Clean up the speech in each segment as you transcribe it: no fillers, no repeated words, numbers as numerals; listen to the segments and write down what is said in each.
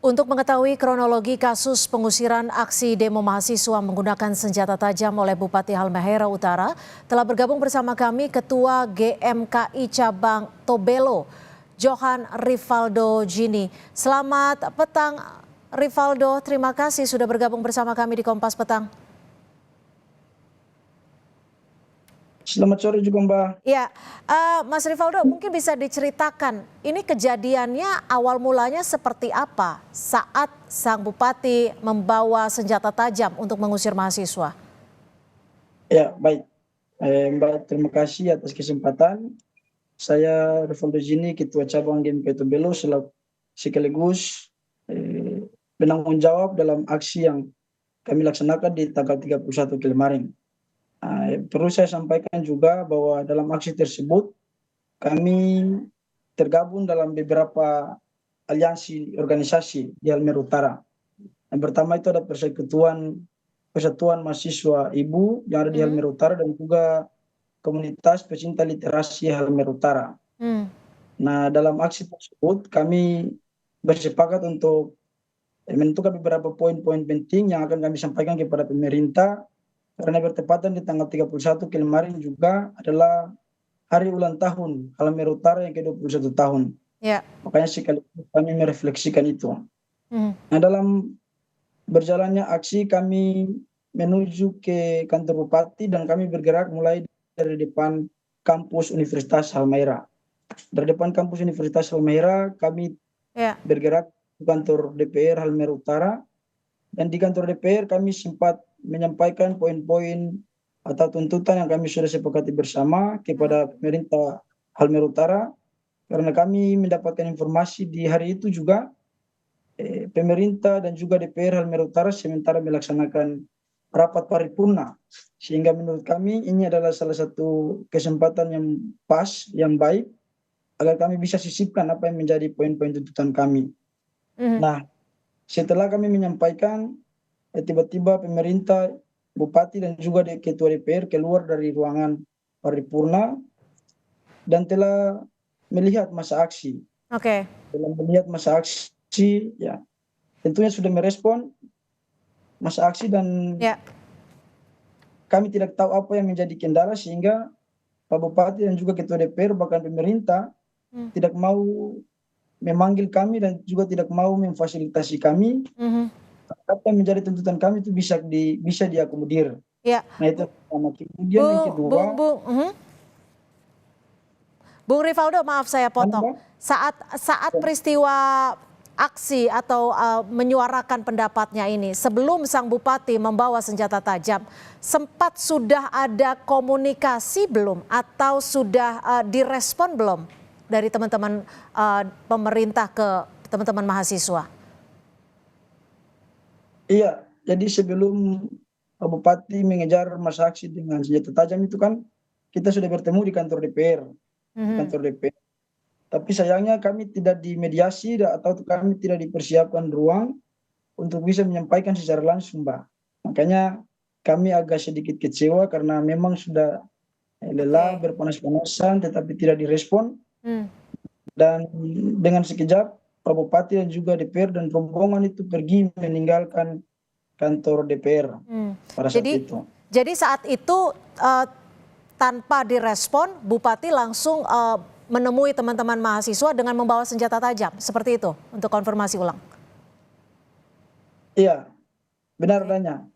Untuk mengetahui kronologi kasus pengusiran aksi demo mahasiswa menggunakan senjata tajam oleh Bupati Halmahera Utara, telah bergabung bersama kami Ketua GMKI Cabang Tobelo, Johan Rivaldo Gini. Selamat petang, Rivaldo. Terima kasih sudah bergabung bersama kami di Kompas Petang. Selamat sore juga Mbak. Ya, Mas Rivaldo, mungkin bisa diceritakan ini kejadiannya awal mulanya seperti apa saat sang bupati membawa senjata tajam untuk mengusir mahasiswa? Ya, baik. Mbak, terima kasih atas kesempatan. Saya Rivaldo Gini, Ketua Cabang GMKI Tobelo, sekaligus penanggung jawab dalam aksi yang kami laksanakan di tanggal 31 kemarin. Perlu saya sampaikan juga bahwa dalam aksi tersebut kami tergabung dalam beberapa aliansi organisasi di Halmahera Utara. Yang pertama itu ada Persatuan Mahasiswa Ibu yang ada di Halmahera Utara dan juga Komunitas Pecinta Literasi Halmahera Utara. Nah, dalam aksi tersebut kami bersepakat untuk menentukan beberapa poin-poin penting yang akan kami sampaikan kepada pemerintah, karena bertepatan di tanggal 31 kemarin juga adalah hari ulang tahun Halmahera Utara yang ke-21 tahun. Ya. Makanya sekaligus kami merefleksikan itu. Nah, dalam berjalannya aksi kami menuju ke kantor bupati dan kami bergerak mulai dari depan kampus Universitas Halmahera. Dari depan kampus Universitas Halmahera kami bergerak ke kantor DPR Halmahera Utara, dan di kantor DPR kami sempat menyampaikan poin-poin atau tuntutan yang kami sudah sepakati bersama kepada pemerintah Halmahera Utara, karena kami mendapatkan informasi di hari itu juga pemerintah dan juga DPR Halmahera Utara sementara melaksanakan rapat paripurna, sehingga menurut kami ini adalah salah satu kesempatan yang pas, yang baik agar kami bisa sisipkan apa yang menjadi poin-poin tuntutan kami. Nah, setelah kami menyampaikan, tiba-tiba pemerintah, bupati dan juga ketua DPR keluar dari ruangan paripurna dan telah melihat masa aksi. Dalam melihat masa aksi, ya tentunya sudah merespon masa aksi dan kami tidak tahu apa yang menjadi kendala sehingga Pak Bupati dan juga ketua DPR bahkan pemerintah tidak mau memanggil kami dan juga tidak mau memfasilitasi kami. Apa yang menjadi tuntutan kami itu bisa diakomodir. Nah, itu pertama. Kemudian yang kedua, Bung Rivaldo, maaf saya potong. Saat peristiwa aksi atau menyuarakan pendapatnya ini, sebelum sang bupati membawa senjata tajam, sempat sudah ada komunikasi belum atau sudah direspon belum dari teman-teman pemerintah ke teman-teman mahasiswa? Iya, jadi sebelum Pak Bupati mengejar masa aksi dengan senjata tajam itu kan kita sudah bertemu di kantor DPR. Tapi sayangnya kami tidak dimediasi atau kami tidak dipersiapkan ruang untuk bisa menyampaikan secara langsung, Mbak. Makanya kami agak sedikit kecewa karena memang sudah lelah, berpanas-panasan tetapi tidak direspon. Dan dengan sekejap Pak Bupati dan juga DPR dan rombongan itu pergi meninggalkan kantor DPR pada saat itu. Jadi saat itu tanpa direspon, Bupati langsung menemui teman-teman mahasiswa dengan membawa senjata tajam, seperti itu untuk konfirmasi ulang? Iya, benar adanya.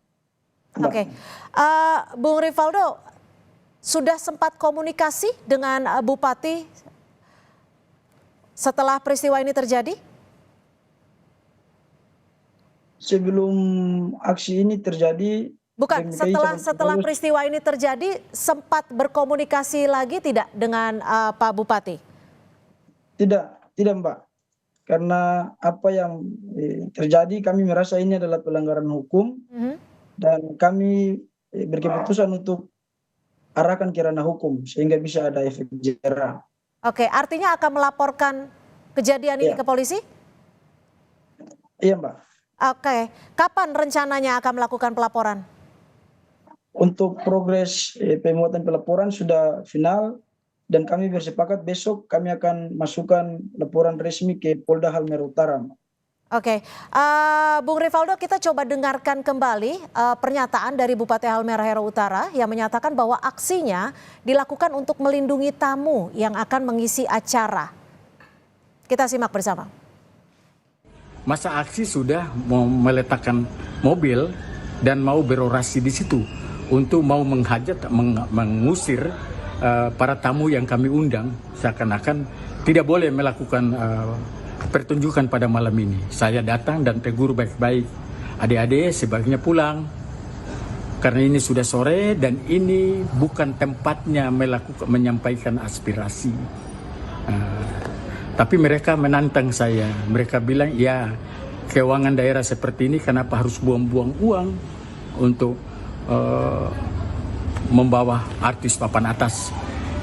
Bung Rivaldo, sudah sempat komunikasi dengan Bupati setelah peristiwa ini terjadi? Sebelum aksi ini terjadi, bukan, setelah peristiwa ini terjadi sempat berkomunikasi lagi tidak dengan Pak Bupati? Tidak Mbak, karena apa yang terjadi kami merasa ini adalah pelanggaran hukum dan kami berkeputusan untuk arahkan ke ranah hukum sehingga bisa ada efek jera. Artinya akan melaporkan kejadian ini ke polisi? Iya Mbak. Kapan rencananya akan melakukan pelaporan? Untuk progres pemuatan pelaporan sudah final dan kami bersepakat besok kami akan masukkan laporan resmi ke Polda Halmahera Utara. Oke, Bung Rivaldo, kita coba dengarkan kembali pernyataan dari Bupati Halmahera Utara yang menyatakan bahwa aksinya dilakukan untuk melindungi tamu yang akan mengisi acara. Kita simak bersama. Masa aksi sudah mau meletakkan mobil dan mau berorasi di situ untuk mau menghajat, mengusir para tamu yang kami undang, seakan-akan tidak boleh melakukan pertunjukan pada malam ini. Saya datang dan tegur baik-baik, adik-adik sebaiknya pulang karena ini sudah sore dan ini bukan tempatnya menyampaikan aspirasi. Tapi mereka menantang saya, mereka bilang ya keuangan daerah seperti ini kenapa harus buang-buang uang untuk membawa artis papan atas.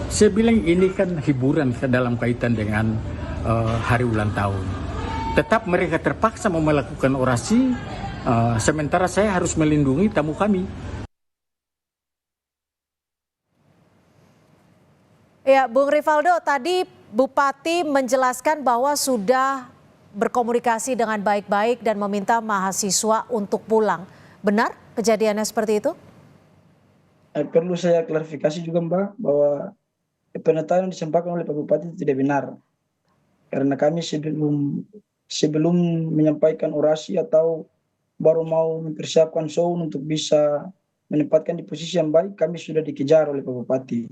Saya bilang ini kan hiburan dalam kaitan dengan hari ulang tahun. Tetap mereka terpaksa mau melakukan orasi, sementara saya harus melindungi tamu kami. Ya, Bung Rivaldo, tadi Bupati menjelaskan bahwa sudah berkomunikasi dengan baik-baik dan meminta mahasiswa untuk pulang. Benar kejadiannya seperti itu? Perlu saya klarifikasi juga Mbak, bahwa pernyataan yang disampaikan oleh Pak Bupati itu tidak benar. Karena kami sebelum menyampaikan orasi atau baru mau mempersiapkan show untuk bisa menempatkan di posisi yang baik, kami sudah dikejar oleh Pak Bupati.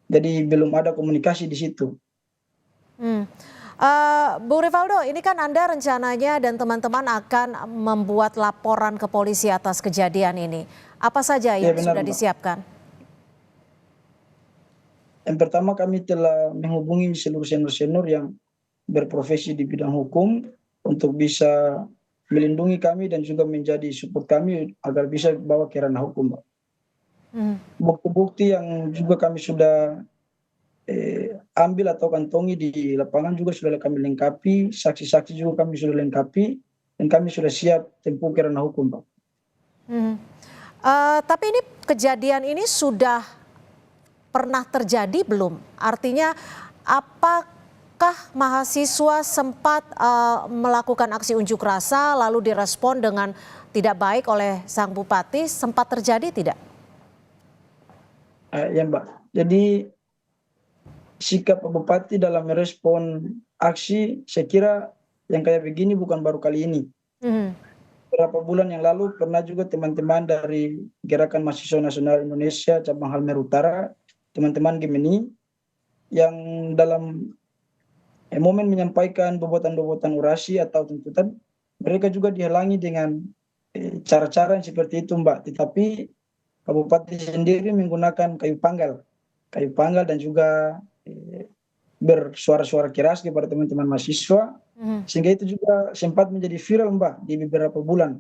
Jadi belum ada komunikasi di situ. Bung Rivaldo, ini kan Anda rencananya dan teman-teman akan membuat laporan ke polisi atas kejadian ini. Apa saja yang benar, sudah Mbak. disiapkan? Yang pertama kami telah menghubungi seluruh senior-senior yang berprofesi di bidang hukum untuk bisa melindungi kami dan juga menjadi support kami agar bisa bawa ke ranah hukum, Mbak. Bukti-bukti yang juga kami sudah ambil atau kantongi di lapangan juga sudah kami lengkapi, saksi-saksi juga kami sudah lengkapi, dan kami sudah siap tempuh ke ranah hukum, Pak. Tapi ini kejadian ini sudah pernah terjadi belum? Artinya apakah mahasiswa sempat melakukan aksi unjuk rasa lalu direspon dengan tidak baik oleh sang bupati? Sempat terjadi tidak? Ya Mbak, jadi sikap Pak Bupati dalam merespon aksi saya kira yang kayak begini bukan baru kali ini. Beberapa bulan yang lalu pernah juga teman-teman dari Gerakan Mahasiswa Nasional Indonesia cabang Halmahera Utara, teman-teman Gemini yang dalam momen menyampaikan bobotan-bobotan orasi atau tuntutan, mereka juga dihalangi dengan cara-cara yang seperti itu, Mbak. Tetapi Pak Bupati sendiri menggunakan kayu panggal dan juga bersuara-suara keras kepada teman-teman mahasiswa, sehingga itu juga sempat menjadi viral, Mbak, di beberapa bulan.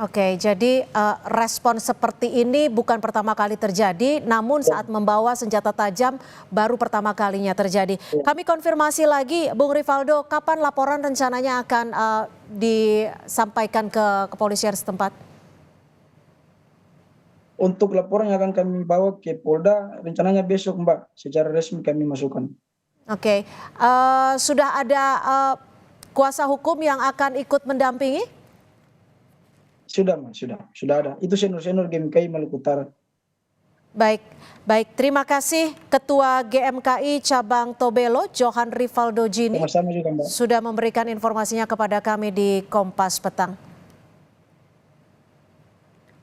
Oke, jadi respon seperti ini bukan pertama kali terjadi, namun saat membawa senjata tajam baru pertama kalinya terjadi. Kami konfirmasi lagi, Bung Rivaldo, kapan laporan rencananya akan disampaikan ke kepolisian setempat? Untuk laporan yang akan kami bawa ke Polda, rencananya besok, Mbak, secara resmi kami masukkan. Oke, sudah ada kuasa hukum yang akan ikut mendampingi? Sudah, Mbak, sudah ada. Itu senior-senior GMKI Maluku Utara. Baik. Terima kasih Ketua GMKI Cabang Tobelo, Johan Rivaldo Jini, Sama-sama juga, Mbak. sudah memberikan informasinya kepada kami di Kompas Petang.